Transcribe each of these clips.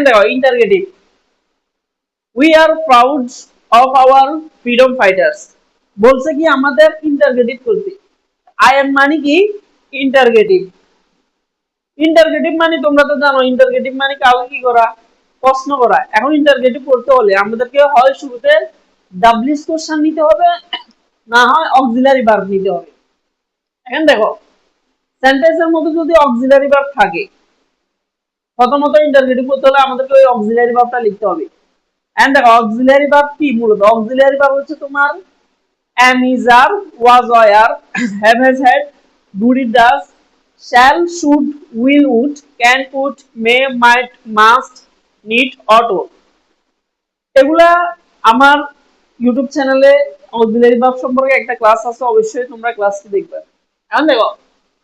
দেখো interrogative, we are proud of our freedom fighters. বলছে কি আমাদের ইন্টারগেটিভ করতে। আই এম মানে কি ইন্টারগেটিভ। ইন্টারগেটিভ মানে তোমরা তো জানো ইন্টারগেটিভ মানে কাউকে কি করা, প্রশ্ন করা। এখন ইন্টারগেটিভ করতে হলে আমাদেরকে হয় শুরুতে ডাব্লিউএস কোশ্চেন নিতে হবে, না হয় অক্সিলারি ভার্ব নিতে হবে। এখন দেখো সেন্টেন্সের মধ্যে যদি অক্সিলারি ভার্ব থাকে, প্রথমত ইন্টারগেটিভ করতে হলে আমাদেরকে ওই অক্সিলারি ভার্বটা লিখতে হবে। এন্ড দেখো অক্সিলারি ভার্ব কি, মূলত অক্সিলারি ভার্ব হচ্ছে তোমার am is are was were have has had do did does shall should will would can could may might must need ought would। এগুলা আমার ইউটিউব চ্যানেলে অক্সিলারি ভার্ব সম্পর্কে একটা ক্লাস আছে, অবশ্যই তোমরা ক্লাসটি দেখবে। এখন দেখো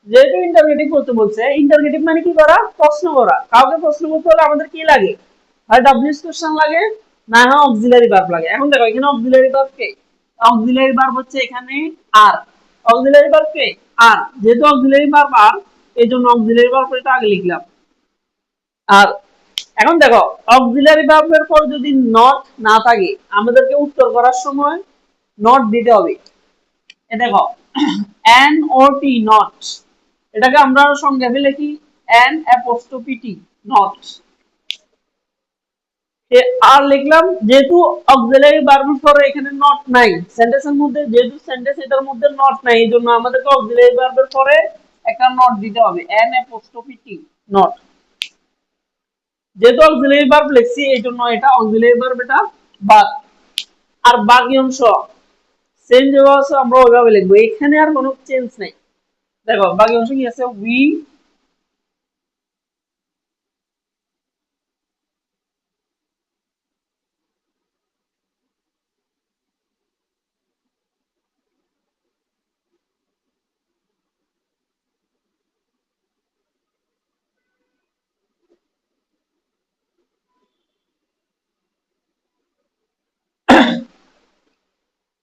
যেহেতু ইন্টারগেটিভ করতে বলছে, ইন্টারগেটিভ মানে কি করা, প্রশ্ন করা। কাউকে প্রশ্ন করতে হলে আমাদের কি লাগে, হয় ডাব্লিউএস কোশ্চেন লাগে, না হয় অক্সিলারি ভার্ব লাগে। এখন দেখো এখানে অক্সিলারি ভার্ব কে, অক্সিলারি ভার্ব হচ্ছে এখানে আর। অক্সিলারি ভার্ব কে আর, যেহেতু অক্সিলারি ভার্ব আর, এই জন্য অক্সিলারি ভার্ব এটা আগে লিখলাম আর। এখন দেখো অক্সিলারি ভার্বের পর যদি নট না থাকে, আমাদেরকে উত্তর করার সময় নট দিতে হবে। এ দেখো এন ও টি নট, এটাকে আমরা সংক্ষেপে লিখি এন অ্যাপোস্ট্রোফি টি নট। আর লিখলাম যেহেতু অক্সিলারি ভার্বের পরে এখানে নট নাই সেন্টেন্সের মধ্যে, যেহেতু সেন্টেন্স এটার মধ্যে নট নাই, এই জন্য আমাদেরকে অক্সিলারি ভার্বের পরে একটা নট দিতে হবে, এন অ্যাপোস্ট্রোফি টি নট। যেহেতু অক্সিলারি ভার্ব লিখছি এই জন্য এটা অক্সিলারি ভার্ব, এটা বাদ। আর বাকি অংশ সেম যেভাবে আছে আমরা ওইভাবে লিখবো, এখানে আর কোনো চেঞ্জ নাই। দেখো বাকি অংশ কি আছে, we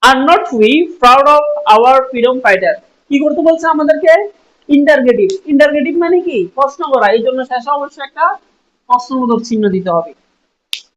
are not we proud of our freedom fighter. কি করতে বলছে আমাদেরকে, ইন্টারগেটিভ। ইন্টারগেটিভ মানে কি প্রশ্ন করা, এই জন্য শেষে অবশ্যই একটা প্রশ্নবোধক চিহ্ন দিতে হবে।